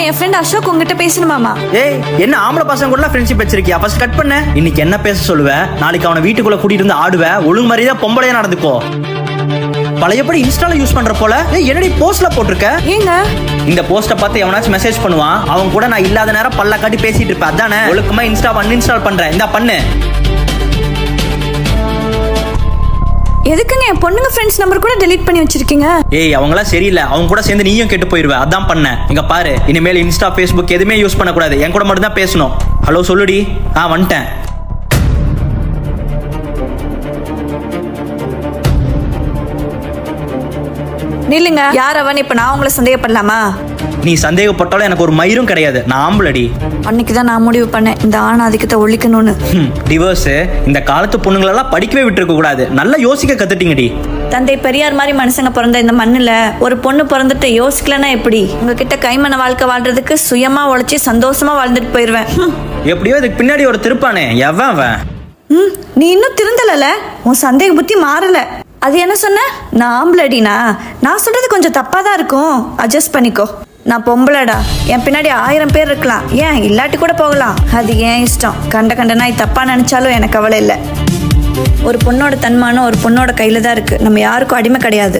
என் friend Ashok உங்ககிட்ட பேசணுமாமா. ஏய், என்ன ஆம்பளை பசங்க கூட ஃப்ரெண்ட்ஷிப் வச்சிருக்கியா? ஃபர்ஸ்ட் கட் பண்ண. இன்னைக்கு என்ன பேச சொல்லுவ? நாளைக்கு அவனை வீட்டுக்குள்ள கூட்டிட்டு வந்து ஆடுவ. ஒழுங்கு மாதிரிதான் பொம்பளையா நடந்துக்கோ. பழையபடி இன்ஸ்டால யூஸ் பண்ற போல. ஏய், என்னடி போஸ்ட்ல போட்டிருக்க? ஏங்க இந்த போஸ்ட பார்த்து எவனாச்சும் மெசேஜ் பண்ணுவான். அவன் கூட நான் இல்லாத நேரம் பல்ல காட்டி பேசிட்டு இருப்பேன். அதானே ஒழுக்கமா இன்ஸ்டா அன்இன்ஸ்டால் பண்றேன். இந்த பண்ணு. எதுக்குங்க என் பொண்ணுங்க ஃப்ரெண்ட்ஸ் நம்பர் கூட டெலீட் பண்ணி வச்சிருக்கீங்க? ஏய், அவங்களாம் சரியில்லை. அவங்க கூட சேர்ந்து நீயும் கெட்டு போயிருவ. அதான் பண்ணேன். இங்க பாரு, இனிமேல் இன்ஸ்டா ஃபேஸ்புக் எதுவுமே யூஸ் பண்ணக்கூடாது. என் கூட மட்டும் தான் பேசணும். ஹலோ சொல்லுடி. வந்துட்டேன். நில்லுங்க. யார் அவன்? இப்ப நான் உங்களை சந்தேகப்படலாமா? நீ சந்தேகப்பட்டாலும் எனக்கு ஒரு மயிரும் கிடையாது. நான் ஆம்பளடி. அன்னைக்குதான் நான் முடிவு பண்ணேன் இந்த ஆணாதிக்கத்தை ஒழிக்கணும்னு. டிவோர்ஸ் இந்த காலத்து பொண்ணுங்களெல்லாம் படிக்கவே விட்டுருக்க கூடாது. நல்லா யோசிக்க கத்துட்டீங்கடி. தந்தை பெரியார் மாதிரி மனுஷங்க பிறந்த இந்த மண்ணுல ஒரு பொண்ணு பிறந்துட்டு யோசிக்கலன்னா எப்படி? உங்ககிட்ட கைமண வாழ்க்கை வாழ்றதுக்கு சுயமா உழைச்சி சந்தோஷமா வாழ்ந்துட்டு போயிருவேன். எப்படியோ இதுக்கு பின்னாடி ஒரு திருப்பானே. எவன் அவன்? நீ இன்னும் திருந்தல. உன் சந்தேக புத்தி மாறல. அது என்ன சொன்ன? நான் ஆம்பளடினா? நான் சொல்றது கொஞ்சம் தப்பா தான் இருக்கும். அட்ஜஸ்ட் பண்ணிக்கோ. நான் பொம்பளடா. என் பின்னாடி 1000 பேர் இருக்கலாம். ஏன் இல்லாட்டி கூட போகலாம். அது ஏன் இஷ்டம். கண்ட நாய் தப்பா நினைச்சாலும் எனக்கு கவலை இல்லை. ஒரு பொண்ணோட தன்மானம் ஒரு பொண்ணோட கையில தான் இருக்கு. நம்ம யாருக்கும் அடிமை கிடையாது.